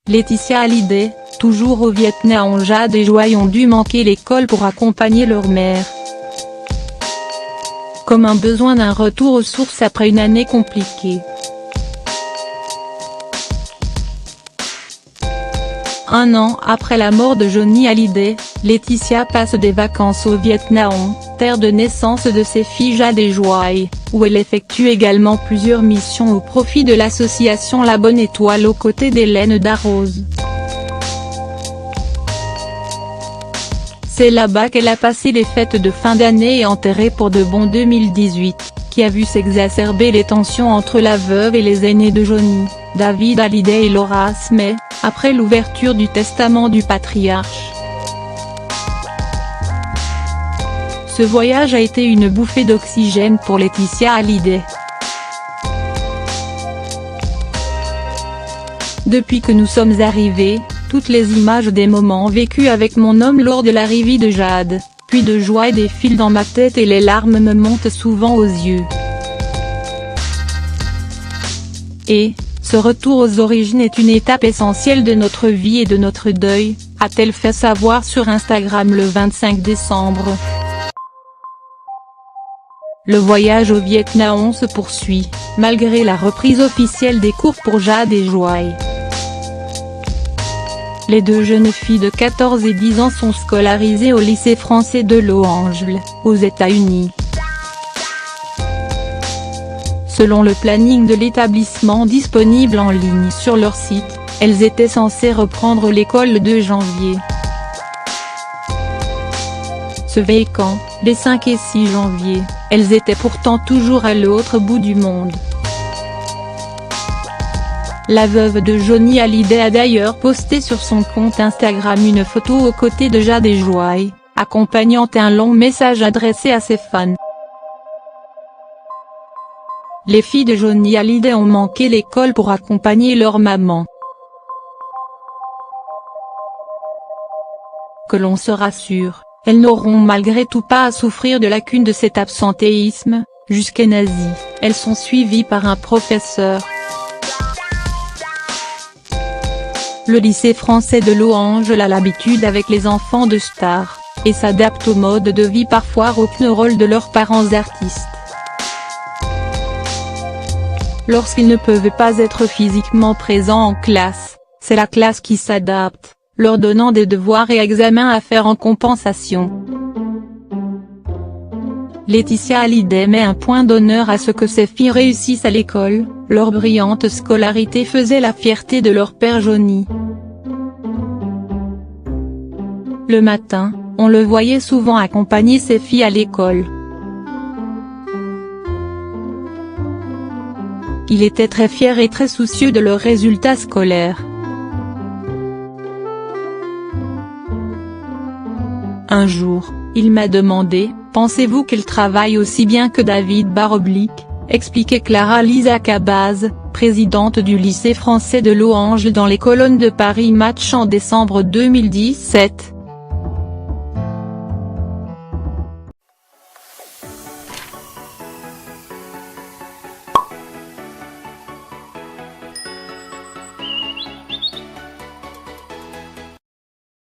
Laetitia Hallyday, toujours au Vietnam. Jade et Joy ont dû manquer l'école pour accompagner leur mère. Comme un besoin d'un retour aux sources après une année compliquée. Un an après la mort de Johnny Hallyday, Laetitia passe des vacances au Vietnam, terre de naissance de ses filles Jade et Joy, où elle effectue également plusieurs missions au profit de l'association La Bonne Étoile aux côtés d'Hélène Darroze. C'est là-bas qu'elle a passé les fêtes de fin d'année et enterré pour de bon 2018, qui a vu s'exacerber les tensions entre la veuve et les aînés de Johnny, David Hallyday et Laura Asmey, après l'ouverture du testament du patriarche. Ce voyage a été une bouffée d'oxygène pour Laetitia Hallyday. Depuis que nous sommes arrivés, toutes les images des moments vécus avec mon homme lors de l'arrivée de Jade, puis de Joy défilent dans ma tête et les larmes me montent souvent aux yeux. Et, ce retour aux origines est une étape essentielle de notre vie et de notre deuil, a-t-elle fait savoir sur Instagram le 25 décembre. Le voyage au Vietnam se poursuit, malgré la reprise officielle des cours pour Jade et Joy. Les deux jeunes filles de 14 et 10 ans sont scolarisées au lycée français de Los Angeles, aux États-Unis. Selon le planning de l'établissement disponible en ligne sur leur site, elles étaient censées reprendre l'école le 2 janvier. Ce week-end, les 5 et 6 janvier, elles étaient pourtant toujours à l'autre bout du monde. La veuve de Johnny Hallyday a d'ailleurs posté sur son compte Instagram une photo aux côtés de Jade et Joy, accompagnant un long message adressé à ses fans. Les filles de Johnny Hallyday ont manqué l'école pour accompagner leur maman. Que l'on se rassure, elles n'auront malgré tout pas à souffrir de lacunes de cet absentéisme, jusqu'à nazi, elles sont suivies par un professeur. Le lycée français de Los Angeles a l'habitude avec les enfants de stars, et s'adapte au mode de vie parfois rock'n'roll de leurs parents artistes. Lorsqu'ils ne peuvent pas être physiquement présents en classe, c'est la classe qui s'adapte, leur donnant des devoirs et examens à faire en compensation. Laetitia Hallyday met un point d'honneur à ce que ses filles réussissent à l'école, leur brillante scolarité faisait la fierté de leur père Johnny. Le matin, on le voyait souvent accompagner ses filles à l'école. Il était très fier et très soucieux de leurs résultats scolaires. Un jour, il m'a demandé, « Pensez-vous qu'elle travaille aussi bien que David /» expliquait Clara Lisa Cabaz, présidente du lycée français de Los Angeles dans les colonnes de Paris Match en décembre 2017.